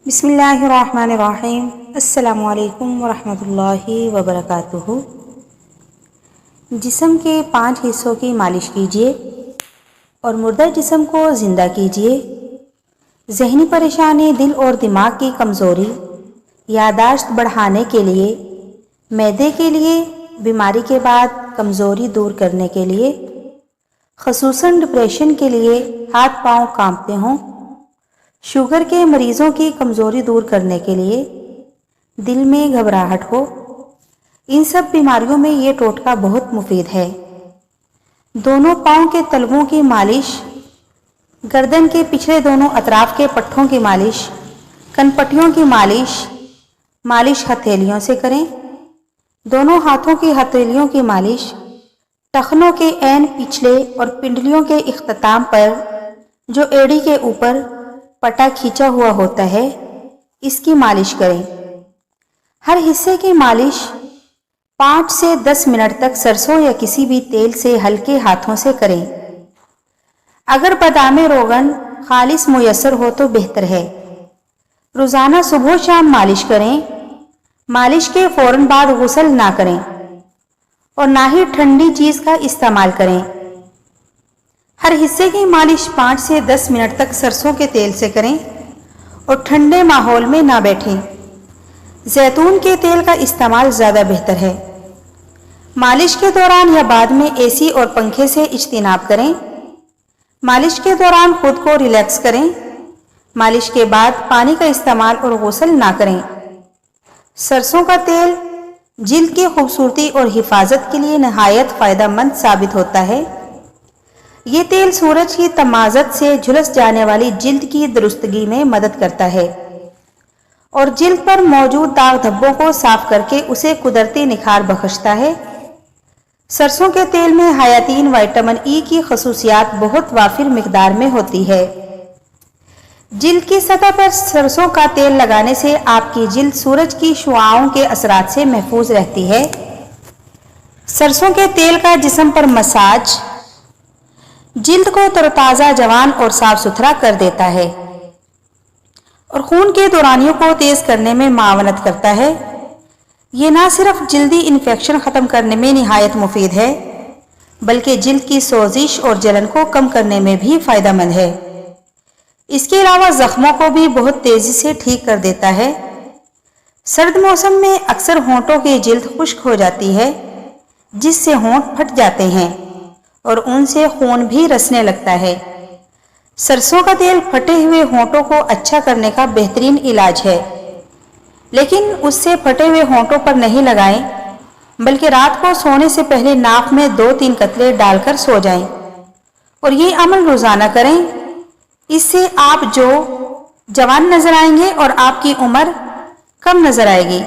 بسم اللہ الرحمن الرحیم۔ السلام علیکم ورحمۃ اللہ وبرکاتہ۔ جسم کے 5 حصوں کی مالش کیجیے اور مردہ جسم کو زندہ کیجیے۔ ذہنی پریشانی، دل اور دماغ کی کمزوری، یادداشت بڑھانے کے لیے، معدے کے لیے، بیماری کے بعد کمزوری دور کرنے کے لیے، خصوصاً ڈپریشن کے لیے، ہاتھ پاؤں کانپتے ہوں، شوگر کے مریضوں کی کمزوری دور کرنے کے لیے، دل میں گھبراہٹ ہو، ان سب بیماریوں میں یہ ٹوٹکا بہت مفید ہے۔ دونوں پاؤں کے تلووں کی مالش، گردن کے پچھلے دونوں اطراف کے پٹھوں کی مالش، کنپٹیوں کی مالش ہتھیلیوں سے کریں۔ دونوں ہاتھوں کی ہتھیلیوں کی مالش، ٹخنوں کے عین پچھلے اور پنڈلیوں کے اختتام پر جو ایڑی کے اوپر پٹا کھینچا ہوا ہوتا ہے، اس کی مالش کریں۔ ہر حصے کی مالش 5 سے 10 منٹ تک سرسوں یا کسی بھی تیل سے ہلکے ہاتھوں سے کریں۔ اگر بادام روغن خالص میسر ہو تو بہتر ہے۔ روزانہ صبح و شام مالش کریں۔ مالش کے فوراً بعد غسل نہ کریں اور نہ ہی ٹھنڈی چیز کا استعمال کریں۔ ہر حصے کی مالش 5 سے 10 منٹ تک سرسوں کے تیل سے کریں اور ٹھنڈے ماحول میں نہ بیٹھیں۔ زیتون کے تیل کا استعمال زیادہ بہتر ہے۔ مالش کے دوران یا بعد میں اے سی اور پنکھے سے اجتناب کریں۔ مالش کے دوران خود کو ریلیکس کریں۔ مالش کے بعد پانی کا استعمال اور غسل نہ کریں۔ سرسوں کا تیل جلد کی خوبصورتی اور حفاظت کے لیے نہایت فائدہ مند ثابت ہوتا ہے۔ یہ تیل سورج کی تمازت سے جھلس جانے والی جلد کی درستگی میں مدد کرتا ہے اور جلد پر موجود داغ دھبوں کو صاف کر کے اسے قدرتی نکھار بخشتا ہے۔ سرسوں کے تیل میں حیاتین وٹامن ای کی خصوصیات بہت وافر مقدار میں ہوتی ہے۔ جلد کی سطح پر سرسوں کا تیل لگانے سے آپ کی جلد سورج کی شعاعوں کے اثرات سے محفوظ رہتی ہے۔ سرسوں کے تیل کا جسم پر مساج جلد کو تروتازہ، جوان اور صاف ستھرا کر دیتا ہے اور خون کے دورانیوں کو تیز کرنے میں معاونت کرتا ہے۔ یہ نہ صرف جلدی انفیکشن ختم کرنے میں نہایت مفید ہے بلکہ جلد کی سوزش اور جلن کو کم کرنے میں بھی فائدہ مند ہے۔ اس کے علاوہ زخموں کو بھی بہت تیزی سے ٹھیک کر دیتا ہے۔ سرد موسم میں اکثر ہونٹوں کی جلد خشک ہو جاتی ہے جس سے ہونٹ پھٹ جاتے ہیں اور ان سے خون بھی رسنے لگتا ہے۔ سرسوں کا تیل پھٹے ہوئے ہونٹوں کو اچھا کرنے کا بہترین علاج ہے، لیکن اس سے پھٹے ہوئے ہونٹوں پر نہیں لگائیں بلکہ رات کو سونے سے پہلے ناک میں 2-3 قطرے ڈال کر سو جائیں اور یہ عمل روزانہ کریں۔ اس سے آپ جو جوان نظر آئیں گے اور آپ کی عمر کم نظر آئے گی۔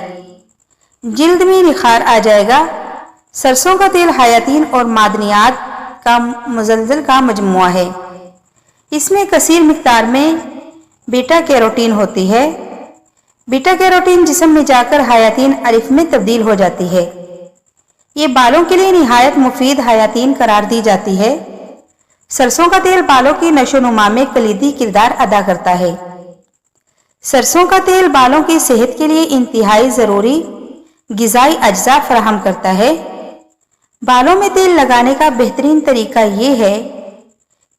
جلد میں نکھار آ جائے گا۔ سرسوں کا تیل حیاتین اور معدنیات کا مزلزل کا مجموعہ ہے۔ اس میں کثیر مقدار میں بیٹا کیروٹین ہوتی ہے۔ بیٹا کیروٹین جسم میں جا کر حیاتین الف میں تبدیل ہو جاتی ہے۔ یہ بالوں کے لیے نہایت مفید حیاتین قرار دی جاتی ہے۔ سرسوں کا تیل بالوں کی نشو و نما میں کلیدی کردار ادا کرتا ہے۔ سرسوں کا تیل بالوں کی صحت کے لیے انتہائی ضروری غذائی اجزاء فراہم کرتا ہے۔ بالوں میں تیل لگانے کا بہترین طریقہ یہ ہے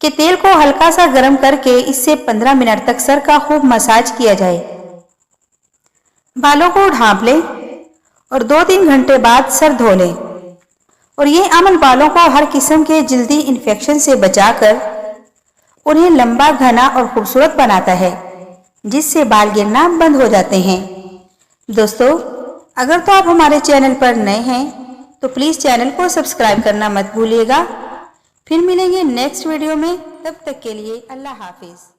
کہ تیل کو ہلکا سا گرم کر کے اس سے 15 منٹ تک سر کا خوب مساج کیا جائے۔ بالوں کو ڈھانپ لیں اور 2-3 گھنٹے بعد سر دھو لیں اور یہ عمل بالوں کو ہر قسم کے جلدی انفیکشن سے بچا کر انہیں لمبا، گھنا اور خوبصورت بناتا ہے جس سے بال گرنا بند ہو جاتے ہیں۔ دوستو، اگر تو آپ ہمارے چینل پر نئے ہیں تو پلیز چینل کو سبسکرائب کرنا مت بھولیے گا۔ پھر ملیں گے نیکسٹ ویڈیو میں، تب تک کے لیے اللہ حافظ۔